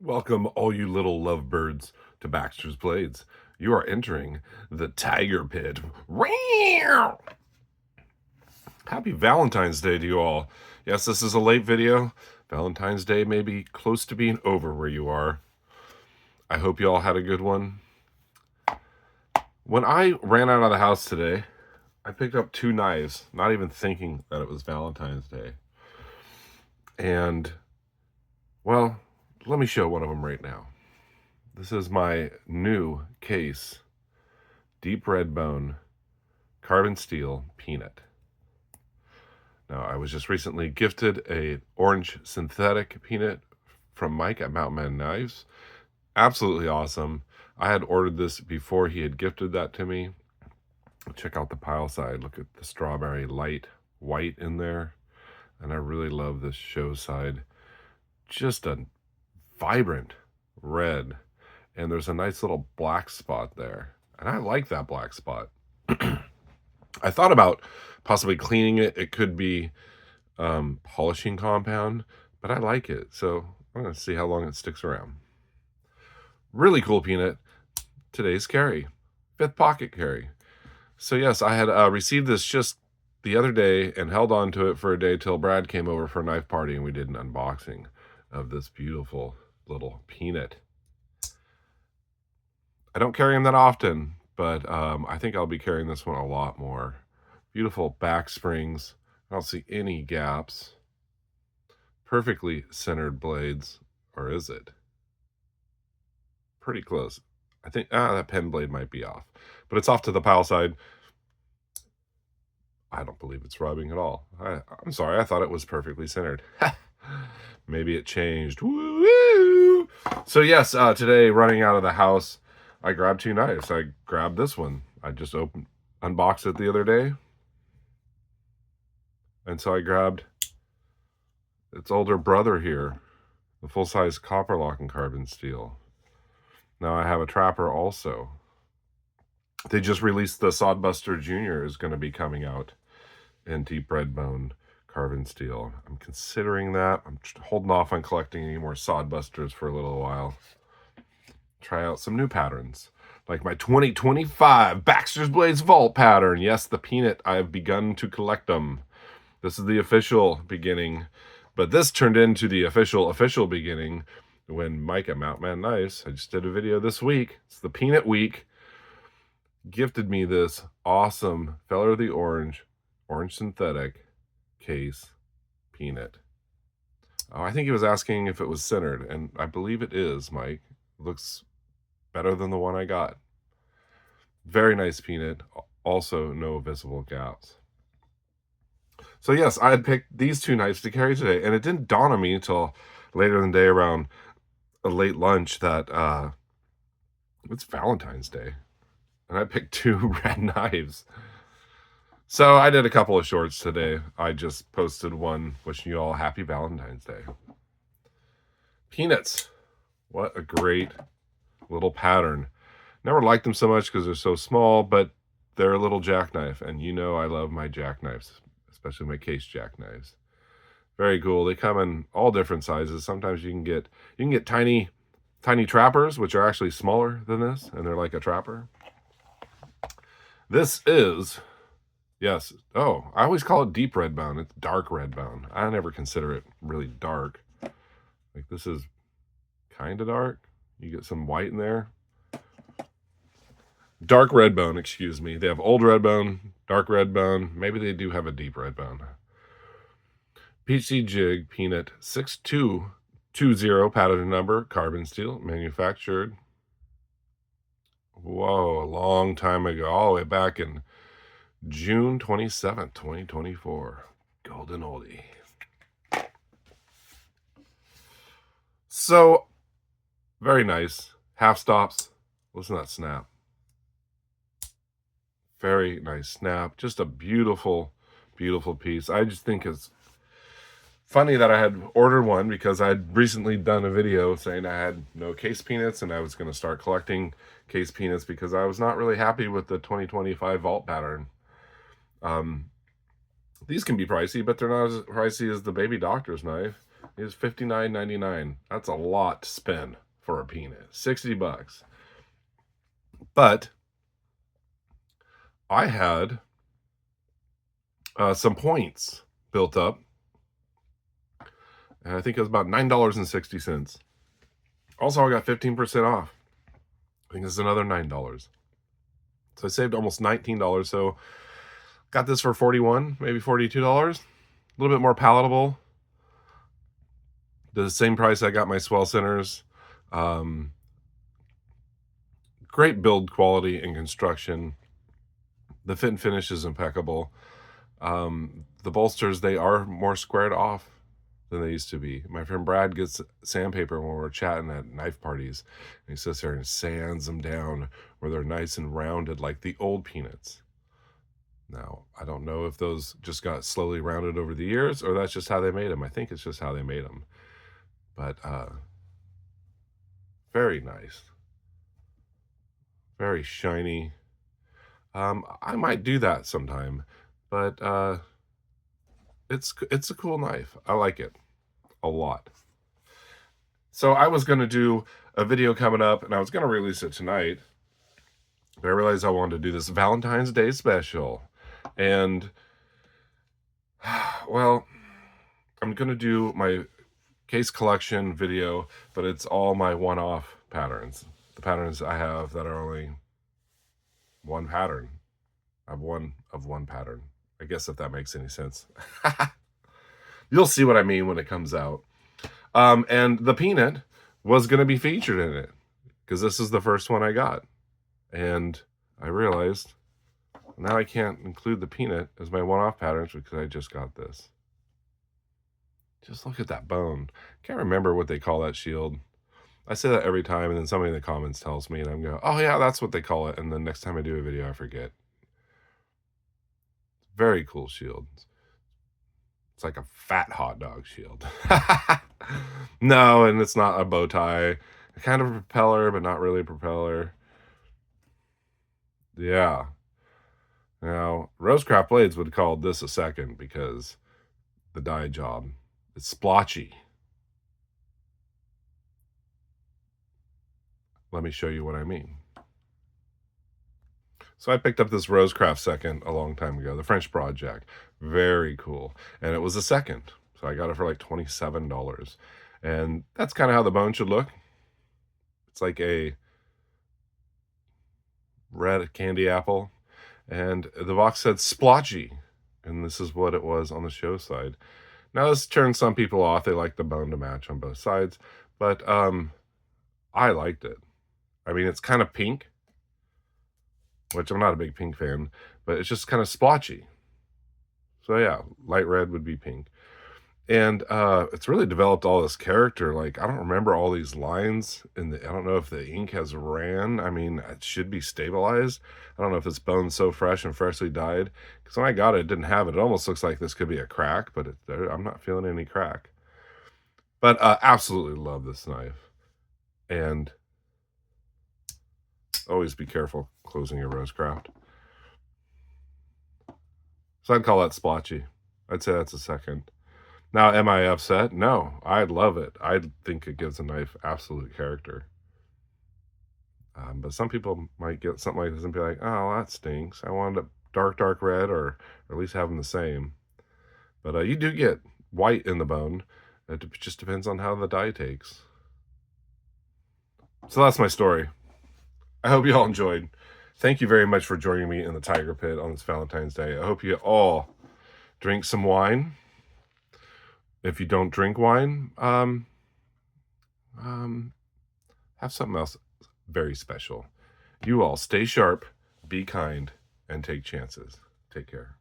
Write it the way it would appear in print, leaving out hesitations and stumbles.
Welcome, all you little lovebirds, to Baxter's Blades. You are entering the Tiger Pit. Meow! Happy Valentine's Day to you all. Yes, this is a late video. Valentine's Day may be close to being over where you are. I hope you all had a good one. When I ran out of the house today, I picked up 2 knives, not even thinking that it was Valentine's Day. And, well, let me show one of them right now. This is my new case, deep red bone, carbon steel peanut. Now, I was just recently gifted a orange synthetic peanut from Mike at Mountain Man Knives. Absolutely awesome. I had ordered this before he had gifted that to me. Check out the pile side. Look at the strawberry light white in there. And I really love this show side. Just a vibrant red. And there's a nice little black spot there. And I like that black spot. I thought about possibly cleaning it. It could be polishing compound, but I like it. So I'm going to see how long it sticks around. Really cool peanut. Today's carry. 5th pocket carry. So yes, I had received this just the other day and held on to it for a day till Brad came over for a knife party and we did an unboxing of this beautiful little peanut. I don't carry them that often, but I think I'll be carrying this one a lot more. Beautiful back springs. I don't see any gaps. Perfectly centered blades. Or is it? Pretty close. I think that pen blade might be off. But it's off to the pile side. I don't believe it's rubbing at all. I'm sorry, I thought it was perfectly centered. Maybe it changed. Woo! So yes, today, running out of the house, I grabbed 2 knives. I grabbed this one. I just unboxed it the other day. And so I grabbed its older brother here, the full-size copper lock and carbon steel. Now I have a trapper also. They just released the Sodbuster Jr. is going to be coming out in deep red bone carbon steel. I'm considering that. I'm holding off on collecting any more Sodbusters for a little while. Try out some new patterns, like my 2025 Baxter's Blades Vault pattern. Yes, the peanut, I've begun to collect them. This is the official beginning, but this turned into the official beginning when Mike at Mountain Man Knives, I just did a video this week, it's the peanut week, gifted me this awesome Feller of the Orange synthetic case peanut. Oh, I think he was asking if it was centered, and I believe it is, Mike. It looks better than the one I got. Very nice peanut, also no visible gaps. So yes, I had picked these 2 knives to carry today, and it didn't dawn on me until later in the day around a late lunch that it's Valentine's Day, and I picked 2 red knives. So I did a couple of shorts today. I just posted one wishing you all happy Valentine's Day. Peanuts. What a great little pattern. Never liked them so much because they're so small, but they're a little jackknife, and you know I love my jackknives, especially my case jackknives. Very cool. They come in all different sizes. Sometimes you can get tiny trappers, which are actually smaller than this, and they're like a trapper. This is, yes, oh, I always call it deep red bone. It's dark red bone. I never consider it really dark. Like, this is kind of dark. You get some white in there. Dark red bone, excuse me. They have old red bone, dark red bone. Maybe they do have a deep red bone. PC Jig Peanut 6220 patent number, carbon steel, manufactured. Whoa, a long time ago, all the way back in June 27th, 2024. Golden oldie. So, very nice. Half stops. Listen to that snap. Very nice snap. Just a beautiful, beautiful piece. I just think it's funny that I had ordered one because I'd recently done a video saying I had no case peanuts and I was going to start collecting case peanuts because I was not really happy with the 2025 vault pattern. These can be pricey, but they're not as pricey as the Baby Doctor's knife. It was $59.99. That's a lot to spend for a peanut. $60. But I had some points built up, and I think it was about $9.60. Also, I got 15% off. I think it's another $9. So I saved almost $19. So got this for $41, maybe $42. A little bit more palatable. The same price I got my swell centers. Great build quality and construction. The fit and finish is impeccable. The bolsters, they are more squared off than they used to be. My friend Brad gets sandpaper when we're chatting at knife parties, and he sits there and sands them down where they're nice and rounded like the old peanuts. Now, I don't know if those just got slowly rounded over the years or that's just how they made them. I think it's just how they made them. But very nice. Very shiny. I might do that sometime, but it's a cool knife. I like it a lot. So I was going to do a video coming up, and I was going to release it tonight, but I realized I wanted to do this Valentine's Day special. And, well, I'm going to do my case collection video, but it's all my one-off patterns. The patterns I have that are only one pattern. I have one of one pattern. I guess if that makes any sense. You'll see what I mean when it comes out. And the peanut was going to be featured in it because this is the first one I got. And I realized now I can't include the peanut as my one-off patterns because I just got this. Just look at that bone. Can't remember what they call that shield. I say that every time, and then somebody in the comments tells me, and I'm going, oh yeah, that's what they call it. And then next time I do a video, I forget. Very cool shield. It's like a fat hot dog shield. No, and it's not a bow tie. Kind of a propeller, but not really a propeller. Yeah. Now, Rosecraft Blades would call this a second because the dye job. It's splotchy. Let me show you what I mean. So I picked up this Rosecraft second a long time ago, the French Broadjack. Very cool. And it was a second. So I got it for like $27. And that's kind of how the bone should look. It's like a red candy apple. And the box said splotchy. And this is what it was on the show side. Now this turned some people off. They like the bone to match on both sides. But I liked it. I mean, it's kind of pink, which I'm not a big pink fan, but it's just kind of splotchy. So yeah, light red would be pink. And it's really developed all this character. Like, I don't remember all these lines in the, I don't know if the ink has ran. I mean, it should be stabilized. I don't know if this bone's so fresh and freshly dyed. Because when I got it, it didn't have it. It almost looks like this could be a crack, but I'm not feeling any crack. But absolutely love this knife. And always be careful closing your Rosecraft. So I'd call that splotchy. I'd say that's a second. Now, am I upset? No, I love it. I think it gives a knife absolute character. But some people might get something like this and be like, oh, that stinks. I wanted a dark, dark red or at least have them the same. But you do get white in the bone. It just depends on how the dye takes. So that's my story. I hope you all enjoyed. Thank you very much for joining me in the Tiger Pit on this Valentine's Day. I hope you all drink some wine. If you don't drink wine, have something else very special. You all stay sharp, be kind, and take chances. Take care.